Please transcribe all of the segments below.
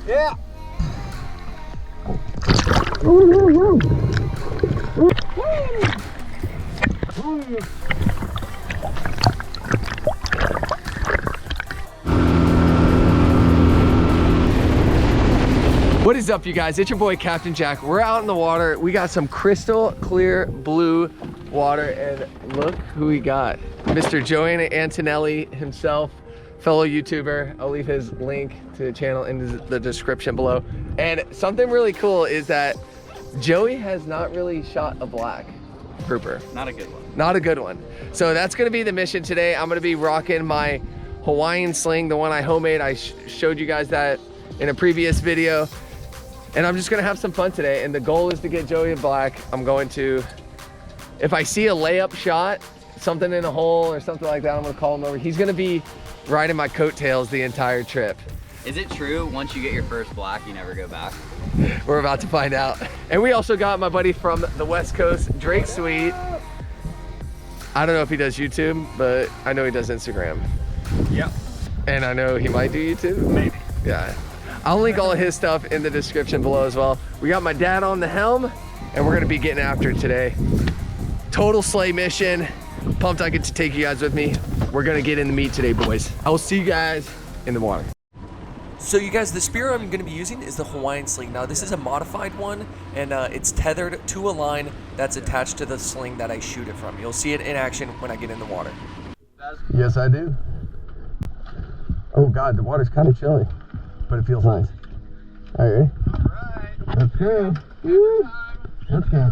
Yeah. What is up, you guys? It's your boy Captain Jack. We're out in the water. We got some crystal clear blue water, and look who we got. Mr. Joey Antonelli himself, fellow YouTuber. I'll leave his link to the channel in the description below. And something really cool is that Joey has not really shot a black grouper. Not a good one. Not a good one. So that's gonna be the mission today. I'm gonna be rocking my Hawaiian sling, the one I homemade. I showed you guys that in a previous video. And I'm just gonna have some fun today. And the goal is to get Joey a black. I'm going to, if I see a layup shot, something in a hole or something like that, I'm gonna call him over. He's gonna be riding my coattails the entire trip. Is it true once you get your first black, you never go back? We're about to find out. And we also got my buddy from the West Coast, Drake Sweet. I don't know if he does YouTube, but I know he does Instagram. Yep. And I know he might do YouTube. Maybe. Yeah. I'll link all of his stuff in the description below as well. We got my dad on the helm, and we're gonna be getting after it today. Total sleigh mission. Pumped I get to take you guys with me. We're gonna get in the meat today, boys. I will see you guys in the water. So you guys, the spear I'm going to be using is the Hawaiian sling. Now this is a modified one, and it's tethered to a line that's attached to the sling that I shoot it from. You'll see it in action when I get in the water. Yes, I do. Oh God, the water's kind of chilly, but it feels nice. All right, ready? All right. Okay. Okay.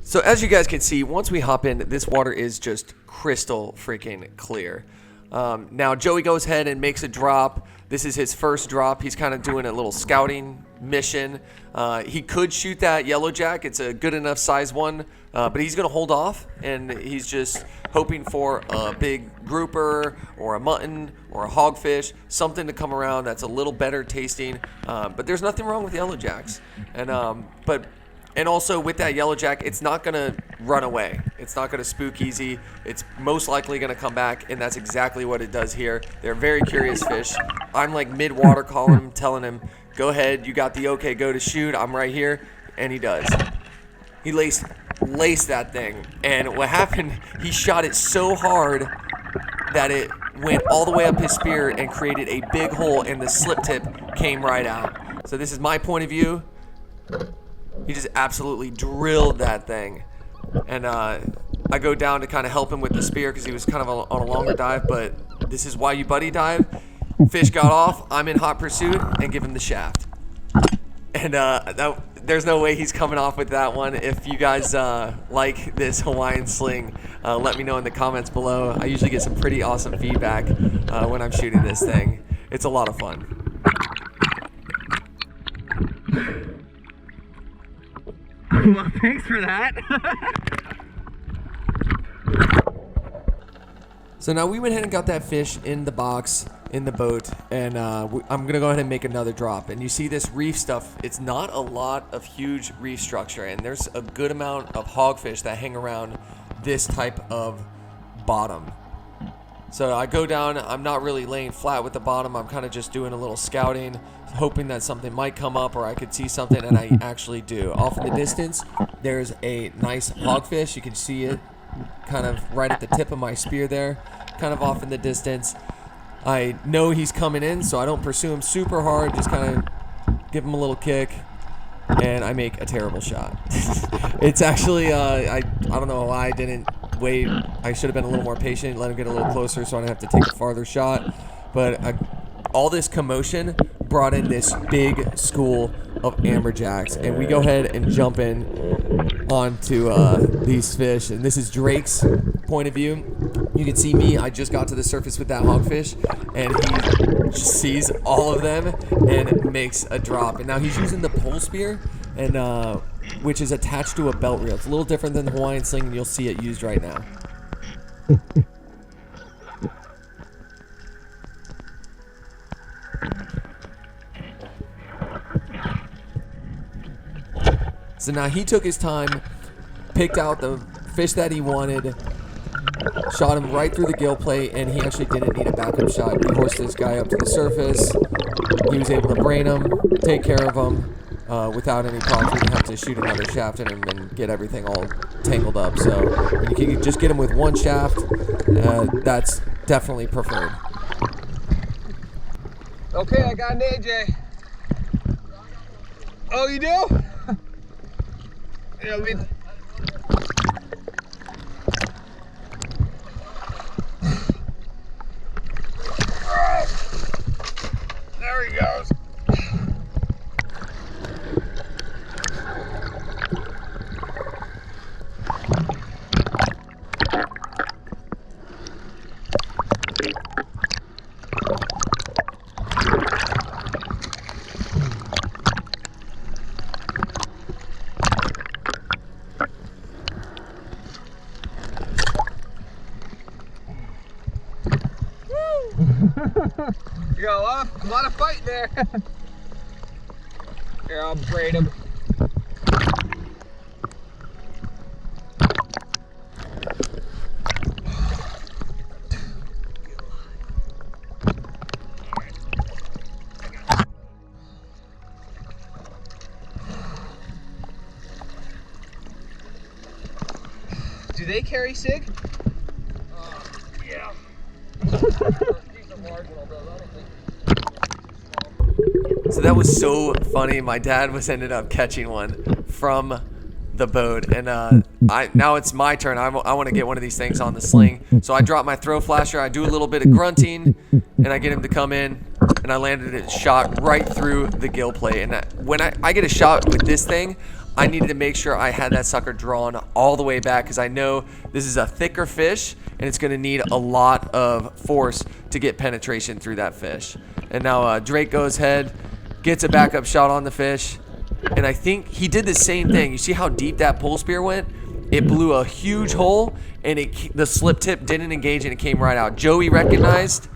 So as you guys can see, once we hop in, this water is just crystal freaking clear. Now Joey goes ahead and makes a drop. This is his first drop. He's kind of doing a little scouting mission. He could shoot that yellow jack. It's a good enough size one, but he's gonna hold off, and he's just hoping for a big grouper or a mutton or a hogfish, something to come around that's a little better tasting. But there's nothing wrong with yellow jacks. And also with that yellow jack, it's not gonna run away. It's not gonna spook easy. It's most likely gonna come back, and that's exactly what it does here. They're very curious fish. I'm like mid-water calling him, telling him, go ahead, you got the okay go to shoot, I'm right here, and he does. He laced that thing, and what happened, he shot it so hard that it went all the way up his spear and created a big hole, and the slip tip came right out. So this is my point of view. He just absolutely drilled that thing. And I go down to kind of help him with the spear because he was kind of on a longer dive, but this is why you buddy dive. Fish got off, I'm in hot pursuit, and give him the shaft. And there's no way he's coming off with that one. If you guys like this Hawaiian sling, let me know in the comments below. I usually get some pretty awesome feedback when I'm shooting this thing. It's a lot of fun. Well, thanks for that. So now we went ahead and got that fish in the box, in the boat, and I'm going to go ahead and make another drop. And you see this reef stuff, it's not a lot of huge reef structure, and there's a good amount of hogfish that hang around this type of bottom. So I go down, I'm not really laying flat with the bottom, I'm kind of just doing a little scouting, hoping that something might come up or I could see something, and I actually do. Off in the distance, there's a nice hogfish. You can see it kind of right at the tip of my spear there, kind of off in the distance. I know he's coming in, so I don't pursue him super hard, just kind of give him a little kick, and I make a terrible shot. It's actually, I don't know why I didn't wait. I should have been a little more patient, let him get a little closer so I didn't have to take a farther shot. But all this commotion brought in this big school of amberjacks, and we go ahead and jump in onto these fish. And this is Drake's point of view. You can see me, I just got to the surface with that hogfish, and he just sees all of them and makes a drop. And now he's using the pole spear, and which is attached to a belt reel. It's a little different than the Hawaiian sling, and you'll see it used right now. So now he took his time, picked out the fish that he wanted, Shot him right through the gill plate, and he actually didn't need a backup shot. We horsed this guy up to the surface. He was able to brain him, take care of him without any problems. We didn't have to shoot another shaft in him and get everything all tangled up. So when you can just get him with one shaft, that's definitely preferred. Okay, I got an AJ. Oh, you do? Yeah, let me... There he goes. You got a lot of fight there. Here, I'll braid him. Do they carry SIG? Yeah. So that was so funny. My dad ended up catching one from the boat, and now it's my turn. I want to get one of these things on the sling. So I drop my throw flasher. I do a little bit of grunting, and I get him to come in, and I landed a shot right through the gill plate. And when I get a shot with this thing, I needed to make sure I had that sucker drawn all the way back, because I know this is a thicker fish and it's going to need a lot of force to get penetration through that fish. And now Drake goes ahead, gets a backup shot on the fish, and I think he did the same thing. You see how deep that pole spear went? It blew a huge hole, and the slip tip didn't engage, and it came right out. Joey recognized,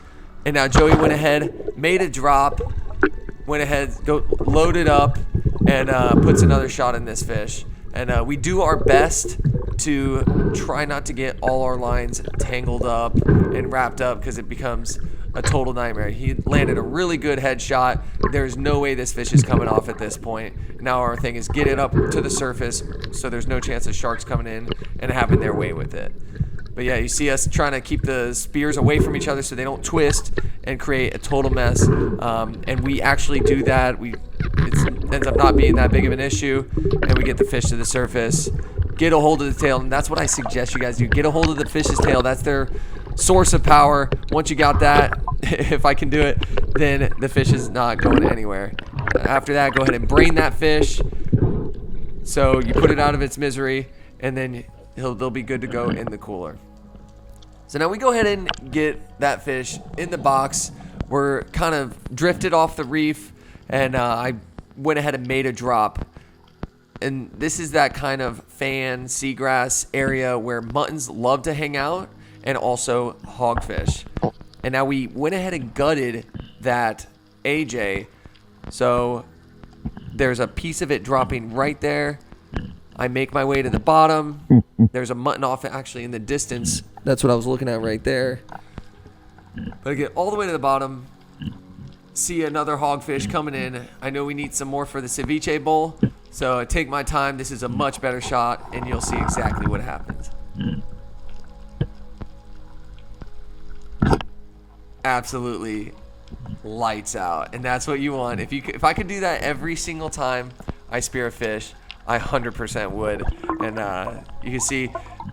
and now Joey went ahead, made a drop, went ahead, loaded up, and puts another shot in this fish. And we do our best to try not to get all our lines tangled up and wrapped up, because it becomes a total nightmare. He landed a really good headshot. There's no way this fish is coming off at this point. Now our thing is get it up to the surface so there's no chance of sharks coming in and having their way with it. But yeah, you see us trying to keep the spears away from each other so they don't twist and create a total mess. And we actually do that. It ends up not being that big of an issue, and we get the fish to the surface, get a hold of the tail, and that's what I suggest you guys do. Get a hold of the fish's tail. That's their source of power. Once you got that, if I can do it, then the fish is not going anywhere. After that, go ahead and brain that fish. So you put it out of its misery, and then they'll be good to go in the cooler. So now we go ahead and get that fish in the box. We're kind of drifted off the reef, and I went ahead and made a drop. And this is that kind of fan seagrass area where muttons love to hang out, and also hogfish. And now we went ahead and gutted that AJ. So there's a piece of it dropping right there. I make my way to the bottom. There's a mutton off actually in the distance. That's what I was looking at right there. But I get all the way to the bottom, see another hogfish coming in. I know we need some more for the ceviche bowl, so I take my time. This is a much better shot, and you'll see exactly what happens. Absolutely lights out, and that's what you want. If I could do that every single time I spear a fish, I 100% would. And you can see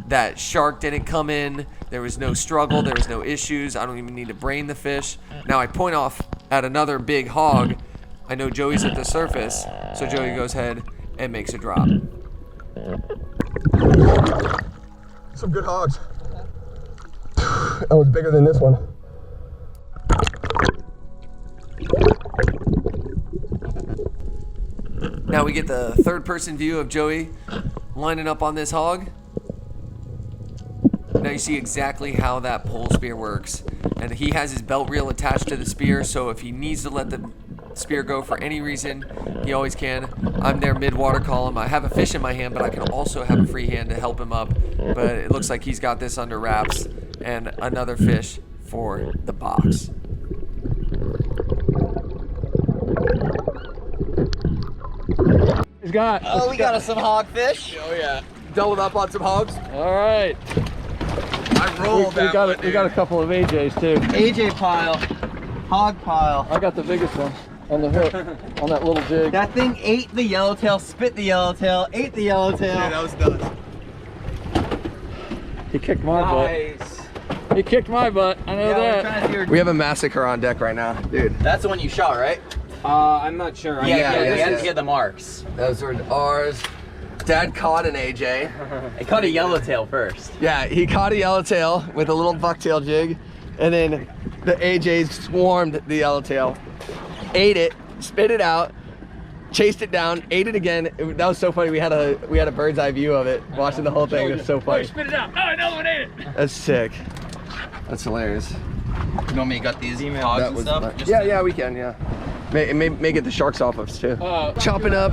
that shark didn't come in. There was no struggle. There was no issues. I don't even need to brain the fish. Now I point off at another big hog. I know Joey's at the surface, so Joey goes ahead and makes a drop. Some good hogs. That was bigger than this one. Now we get the third person view of Joey lining up on this hog. Now you see exactly how that pole spear works. And he has his belt reel attached to the spear, so if he needs to let the Spearo for any reason, he always can. I'm there mid-water column. I have a fish in my hand, but I can also have a free hand to help him up. But it looks like he's got this under wraps. And another fish for the box. He's got. Oh, we got us some hogfish. Oh yeah. Doubled up on some hogs. All right. I rolled We got a couple of AJs too. AJ pile, hog pile. I got the biggest one on the hook on that little jig. That thing ate the yellowtail, spit the yellowtail, ate the yellowtail. Dude, that was nuts. He kicked my butt. He kicked my butt. I know that. We have a massacre on deck right now, dude. That's the one you shot, right? I'm not sure. Yeah, he had the marks. Those were ours. Dad caught an AJ. I caught a yellowtail first. Yeah, he caught a yellowtail with a little bucktail jig, and then the AJ swarmed the yellowtail, ate it, spit it out, chased it down, ate it again. That was so funny. We had a bird's eye view of it, watching the whole thing. It was so funny. Spit it out. Oh, another one ate it. That's sick. That's hilarious. You know me, got these hogs and stuff? Yeah, we can, yeah. May get the sharks off us too. Chopping up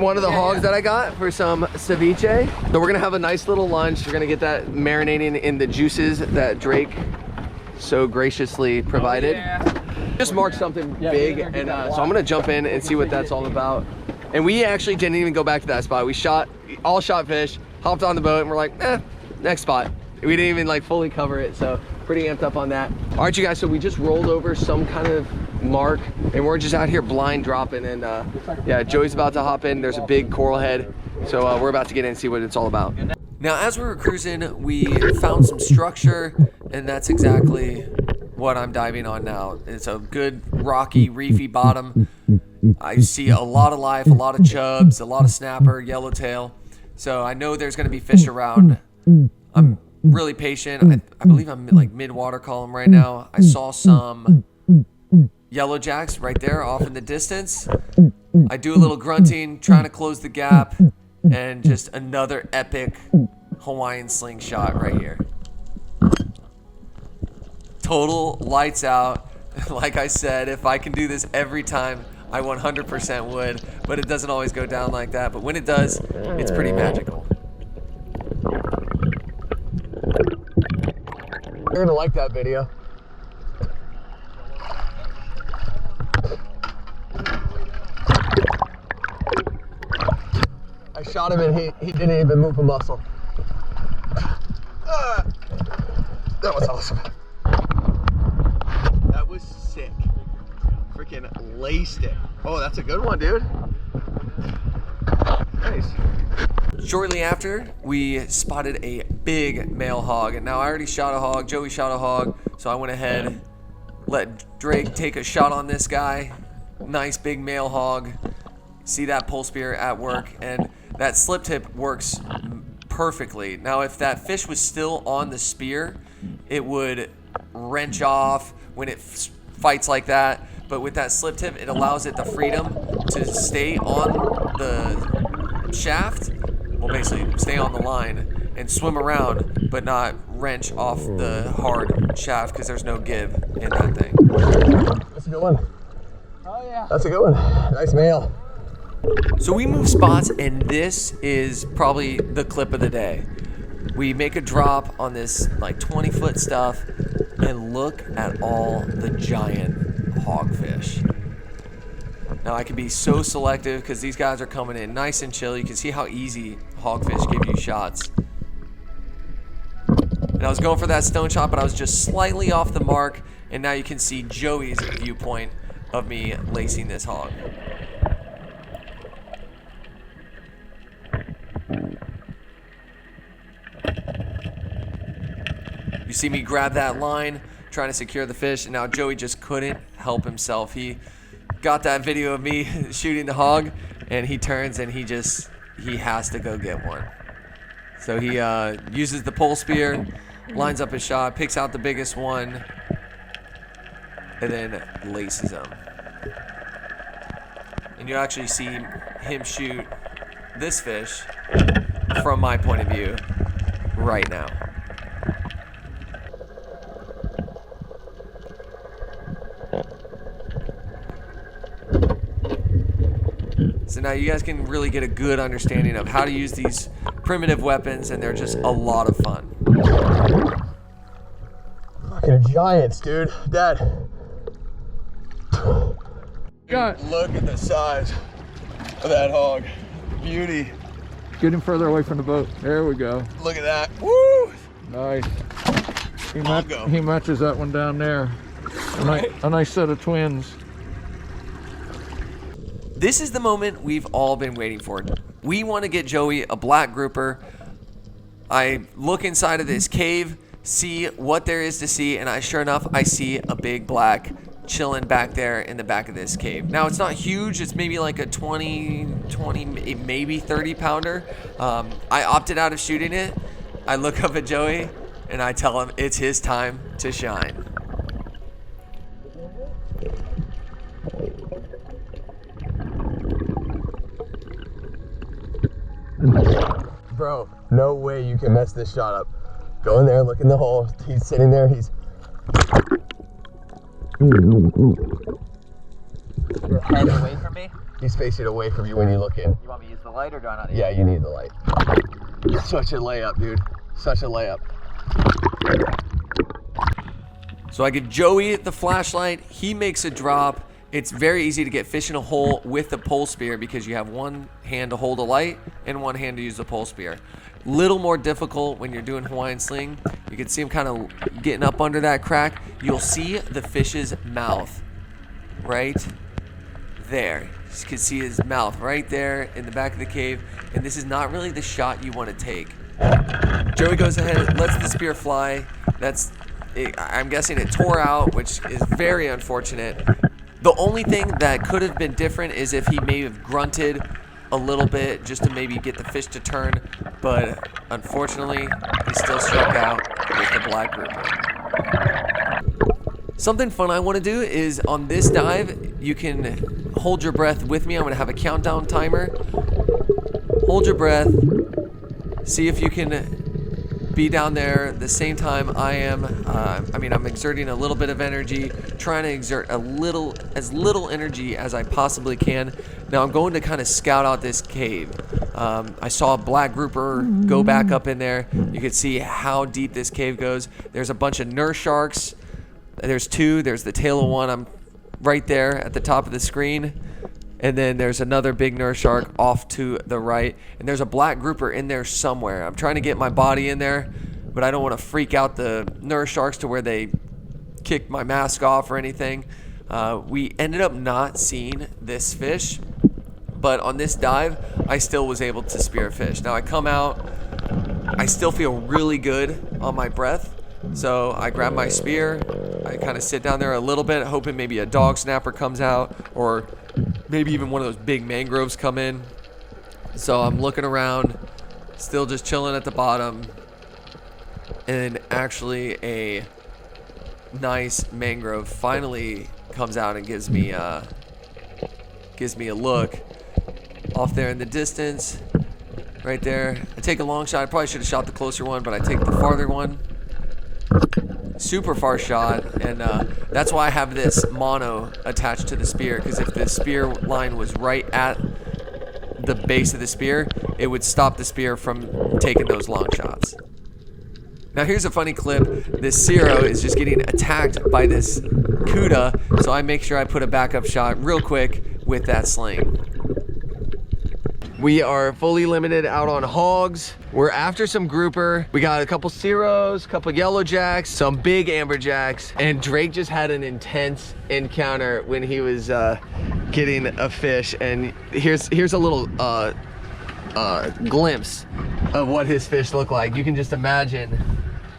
one of the hogs that I got for some ceviche. So we're gonna have a nice little lunch. We're gonna get that marinating in the juices that Drake so graciously provided. Just marked something big, and so I'm gonna jump in and see what that's all about. And we actually didn't even go back to that spot. We all shot fish, hopped on the boat, and we're like, next spot. We didn't even like fully cover it, so pretty amped up on that. All right, you guys, so we just rolled over some kind of mark, and we're just out here blind dropping, and yeah, Joey's about to hop in. There's a big coral head, so we're about to get in and see what it's all about. Now, as we were cruising, we found some structure, and that's exactly what I'm diving on now. It's a good rocky, reefy bottom. I see a lot of life, a lot of chubs, a lot of snapper, yellowtail. So I know there's going to be fish around. I'm really patient. I believe I'm like mid-water column right now. I saw some yellow jacks right there off in the distance. I do a little grunting, trying to close the gap, and just another epic Hawaiian slingshot right here. Total lights out. Like I said, if I can do this every time, I 100% would, but it doesn't always go down like that. But when it does, it's pretty magical. You're gonna like that video. I shot him and he didn't even move a muscle. That was awesome. That was sick. Freaking laced it. Oh, that's a good one, dude. Nice. Shortly after, we spotted a big male hog. And now I already shot a hog, Joey shot a hog, so I went ahead, let Drake take a shot on this guy. Nice big male hog. See that pole spear at work, and that slip tip works perfectly. Now, if that fish was still on the spear, it would wrench off when it fights like that. But with that slip tip, it allows it the freedom to stay on the shaft, well, basically stay on the line and swim around, but not wrench off the hard shaft because there's no give in that thing. That's a good one. Oh yeah. That's a good one. Nice male. So we move spots, and this is probably the clip of the day. We make a drop on this like 20-foot stuff, and look at all the giant hogfish. Now I can be so selective because these guys are coming in nice and chill. You can see how easy hogfish give you shots. And I was going for that stone shot, but I was just slightly off the mark, and now you can see Joey's viewpoint of me lacing this hog. You see me grab that line, trying to secure the fish, and now Joey just couldn't help himself. He got that video of me shooting the hog, and he turns and he has to go get one. So he uses the pole spear, lines up his shot, picks out the biggest one, and then laces him. And you actually see him shoot this fish from my point of view right now. So now you guys can really get a good understanding of how to use these primitive weapons, and they're just a lot of fun. Fucking giants, dude. Dad. Got Look at the size of that hog. Beauty. Get him further away from the boat. There we go. Look at that. Woo! Nice. Mongo. He matches that one down there. A nice set of twins. This is the moment we've all been waiting for. We want to get Joey a black grouper. I look inside of this cave, see what there is to see, and sure enough, I see a big black chilling back there in the back of this cave. Now, it's not huge. It's maybe like a 20, maybe 30 pounder. I opted out of shooting it. I look up at Joey and I tell him it's his time to shine. Bro, no way you can mess this shot up. Go in there, look in the hole. He's sitting there. He's Your head away from me? facing away from you when you look in. You want me to use the light or do I not need Yeah, you need the light. Such a layup, dude. Such a layup. So I give Joey the flashlight. He makes a drop. It's very easy to get fish in a hole with the pole spear because you have one hand to hold a light and one hand to use the pole spear. Little more difficult when you're doing Hawaiian sling. You can see him kind of getting up under that crack. You'll see the fish's mouth right there. You can see his mouth right there in the back of the cave. And this is not really the shot you want to take. Joey goes ahead, lets the spear fly. I'm guessing it tore out, which is very unfortunate. The only thing that could have been different is if he may have grunted a little bit just to maybe get the fish to turn, but unfortunately, he still struck out with the black grouper. Something fun I want to do is on this dive, you can hold your breath with me. I'm going to have a countdown timer. Hold your breath. See if you can be down there the same time I am. I'm exerting a little bit of energy, trying to exert as little energy as I possibly can. Now I'm going to kind of scout out this cave. I saw a black grouper go back up in there. You can see how deep this cave goes. There's a bunch of nurse sharks. There's two. There's the tail of one. I'm right there at the top of the screen. And then there's another big nurse shark off to the right. And there's a black grouper in there somewhere. I'm trying to get my body in there, but I don't want to freak out the nurse sharks to where they kick my mask off or anything. We ended up not seeing this fish, but on this dive, I still was able to spear a fish. Now I come out, I still feel really good on my breath. So I grab my spear, I kind of sit down there a little bit, hoping maybe a dog snapper comes out or maybe even one of those big mangroves come in. So I'm looking around, still just chilling at the bottom, and actually a nice mangrove finally comes out and gives me a look off there in the distance, right there. I take a long shot. I probably should have shot the closer one, but I take the farther one. Super far shot, and that's why I have this mono attached to the spear, because if the spear line was right at the base of the spear, it would stop the spear from taking those long shots. Now here's a funny clip. This Spearo is just getting attacked by this Cuda, so I make sure I put a backup shot real quick with that sling. We are fully limited out on hogs. We're after some grouper. We got a couple Spearos, a couple yellow jacks, some big amberjacks, and Drake just had an intense encounter when he was getting a fish. And here's a little glimpse of what his fish looked like. You can just imagine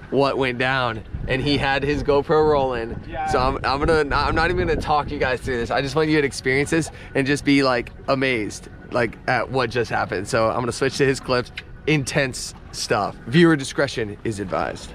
what went down. And he had his GoPro rolling. Yeah. So I'm not even gonna talk you guys through this. I just want you to experience this and just be like amazed like at what just happened. So I'm gonna switch to his clips. Intense stuff. Viewer discretion is advised.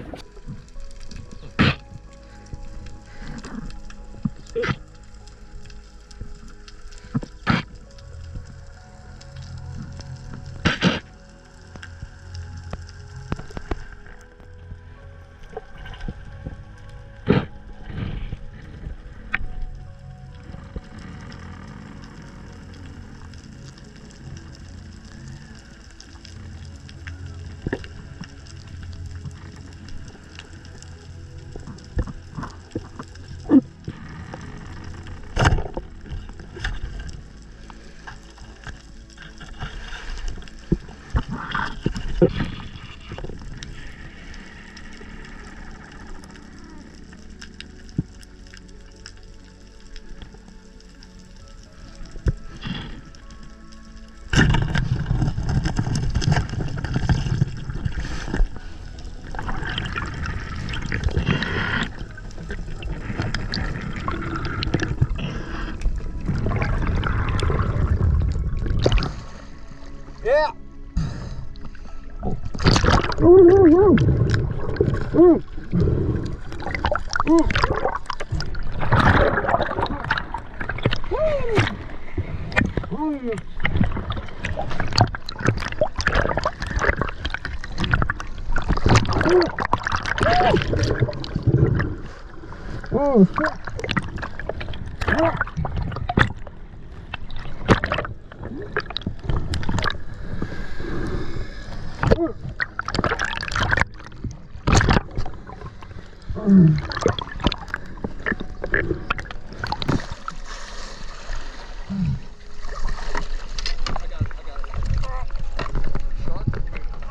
Yeah.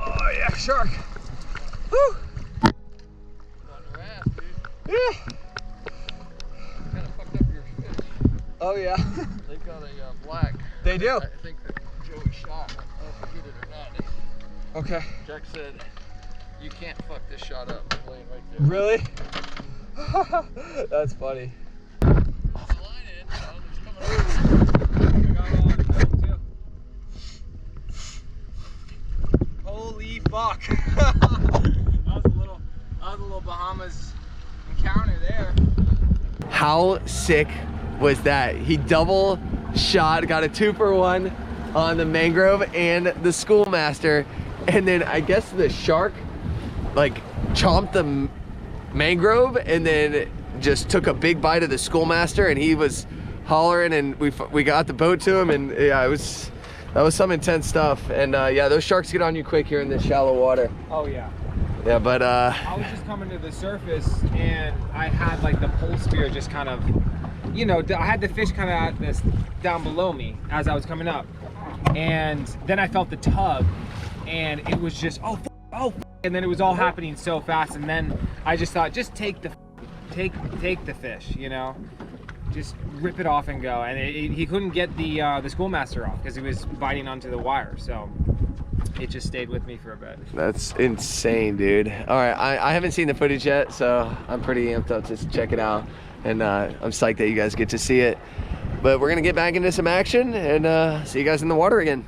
Oh yeah, shark. Woo. On your ass, dude. Yeah. Kind of fucked up your fish. Oh yeah. They got a black. They do. I think that Joey shot. I don't know if he hit it or not. Okay. Jack said, you can't fuck this shot up. It's laying right there. Really? That's funny. The line in, it's coming over. I got all on film too. Holy fuck. that was a little Bahamas encounter there. How sick was that? He double shot, got a 2-for-1 on the mangrove and the schoolmaster, and then I guess the shark like chomped the mangrove and then just took a big bite of the schoolmaster, and he was hollering, and we got the boat to him, and yeah, that was some intense stuff. And yeah, those sharks get on you quick here in this shallow water. Oh yeah. Yeah, but I was just coming to the surface and I had like the pole spear just kind of, you know, I had the fish kind of at this down below me as I was coming up, and then I felt the tug, and it was just and then it was all happening so fast, and then I just thought, just take the fish, you know, just rip it off and go. And he couldn't get the schoolmaster off because he was biting onto the wire, so it just stayed with me for a bit. that's insane, dude. All right, I haven't seen the footage yet, so I'm pretty amped up to check it out, and I'm psyched that you guys get to see it. But we're gonna get back into some action and see you guys in the water again.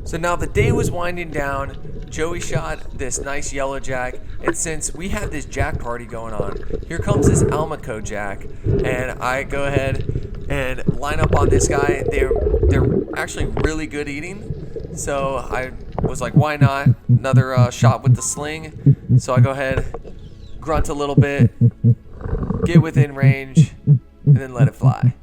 So now the day was winding down. Joey shot this nice yellow jack, and since we had this jack party going on, here comes this Almaco jack, and I go ahead and line up on this guy. They're actually really good eating, so I was like, why not? Another shot with the sling. So I go ahead, grunt a little bit, get within range, and then let it fly.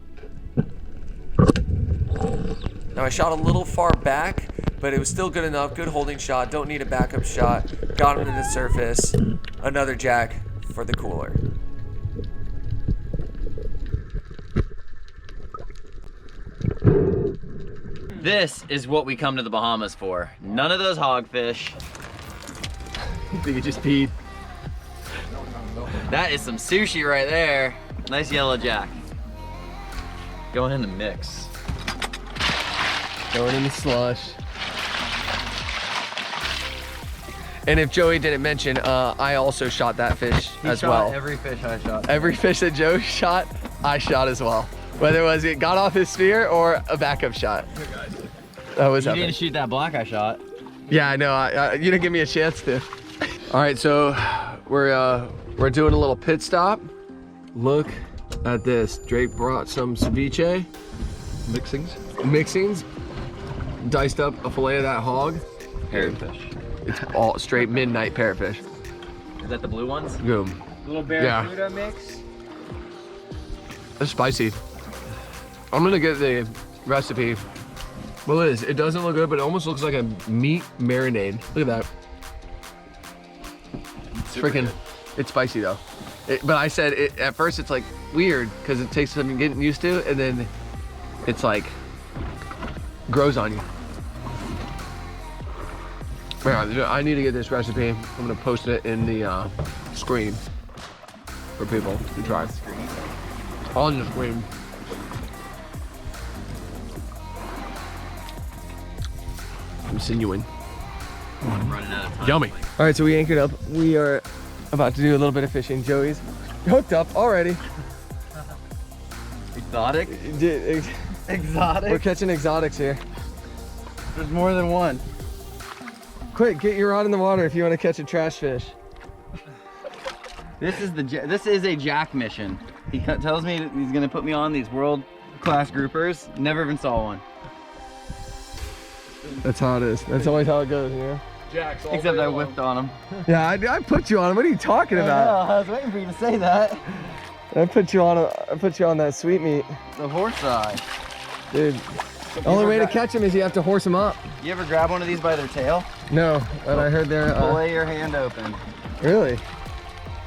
Now I shot a little far back, but it was still good enough. Good holding shot. Don't need a backup shot. Got him to the surface. Another jack for the cooler. This is what we come to the Bahamas for. None of those hogfish. I think it just peed. That is some sushi right there. Nice yellow jack. Going in the mix. Going in the slush. And if Joey didn't mention, I also shot that fish as well. Every fish I shot. Every fish that Joey shot, I shot as well. Whether it was it got off his spear or a backup shot. That was You epic. didn't shoot that black I shot. Yeah, I know. You didn't give me a chance to. All right, so we're doing a little pit stop. Look at this. Drake brought some ceviche mixings. Diced up a fillet of that hog. Parrotfish. It's all straight midnight parrotfish. Is that the blue ones? Boom. Little barracuda mix. It's spicy. I'm gonna get the recipe. Well, it doesn't look good, but it almost looks like a meat marinade. Look at that. It's freaking, it's spicy though. But I said, at first it's like weird because it takes some getting used to, and then it's like, grows on you. Yeah, I need to get this recipe. I'm gonna post it in the screen for people to try. On the screen. I'm insinuating. I'm running out of time. Yummy. All right, so we anchored up. We are about to do a little bit of fishing. Joey's hooked up already. Exotic? Exotic? We're catching exotics here. There's more than one. Quick, get your rod in the water if you want to catch a trash fish. This is a jack mission. He tells me that he's gonna put me on these world-class groupers. Never even saw one. That's how it is. That's always how it goes, you know? Jacks all Except day I long. whipped on him. Yeah, I put you on. What are you talking about? I was waiting for you to say that. I put you on that sweet meat, The horse eye. dude. The only way to catch them is you have to horse them up. You ever grab one of these by their tail? No, but I heard they're Fillet your hand open. really.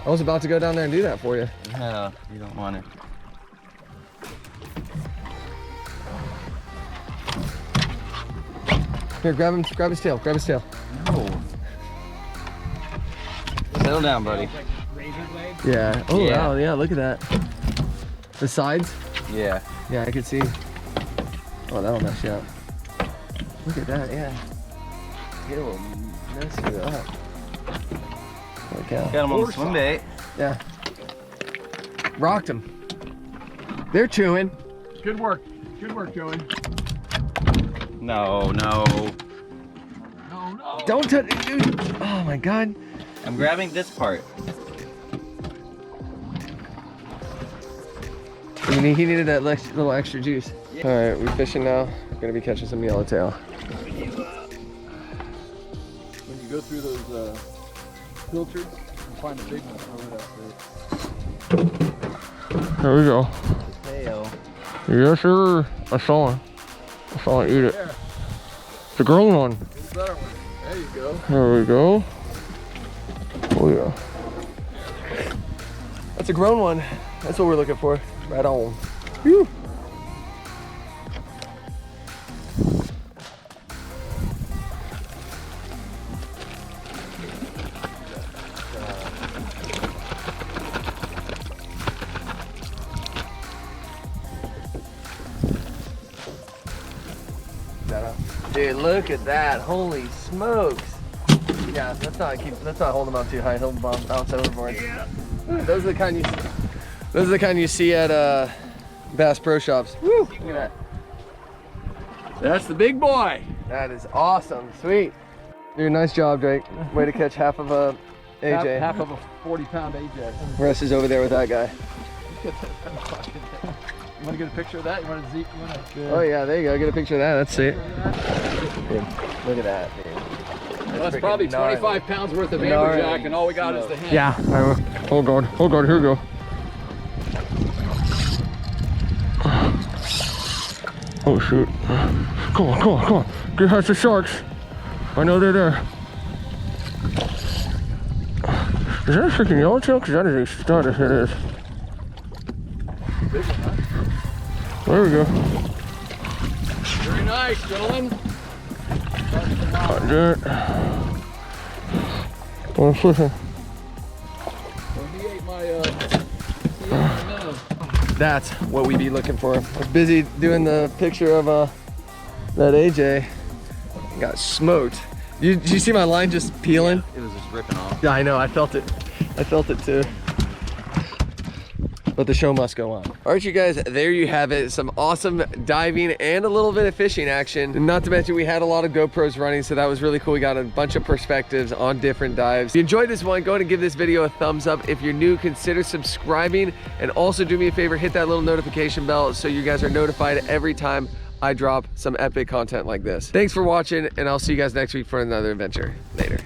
I was about to go down there and do that for you. No, you don't want it. Here, grab him. Grab his tail. Grab his tail. No. Settle down, buddy. Like razor blades. Yeah. Oh Yeah. wow. Yeah. Look at that. The sides. Yeah. Yeah, I could see. Oh, that'll mess you up. Look at that. Yeah. It'll mess you up. Holy cow. Got him on the swim bait. Yeah. Rocked him. They're chewing. Good work. Good work, Joey. No. No, no. Don't touch it, dude. Oh my god. I'm grabbing this part. He needed that little extra juice. Yeah. All right, we fishing now. We're gonna be catching some yellowtail. When you go through those filters, you find a big one. There we go. Tail. Yes, sir. I saw it eat it. There. It's a grown one. Better one. There you go. There we go. Oh yeah. That's a grown one. That's what we're looking for. Right on. Whew. Dude, look at that! Holy smokes! Yeah, let's not hold him up too high. He'll bounce overboard. Yeah. Those are the kind you see at Bass Pro Shops. Woo! Look at that. That's the big boy. That is awesome. Sweet. Dude, nice job, Drake. Way to catch half of a AJ. Half of a 40-pound AJ. Rest is over there with that guy. You want to get a picture of that? You want to Oh yeah, there you go. Get a picture of that. Let's see it. Dude, look at that, dude. That's probably 25 pounds worth of amberjack, and all we got is the hand. Yeah. Oh god. Oh god. Here we go. Oh shoot. Come on, come on, come on. Get past the sharks. I know they're there. Is that a freaking yellowtail? Because that is a stud if it is. There we go. Very nice, gentlemen. Hot dirt. I'm fishing. Well, he ate my minnow. That's what we be looking for. I was busy doing the picture of that AJ. Got smoked. Did you see my line just peeling? It was just ripping off. Yeah, I know. I felt it. I felt it too. But the show must go on. All right, you guys, there you have it. Some awesome diving and a little bit of fishing action. And not to mention we had a lot of GoPros running, so that was really cool. We got a bunch of perspectives on different dives. If you enjoyed this one, go ahead and give this video a thumbs up. If you're new, consider subscribing. And also do me a favor, hit that little notification bell so you guys are notified every time I drop some epic content like this. Thanks for watching, and I'll see you guys next week for another adventure. Later.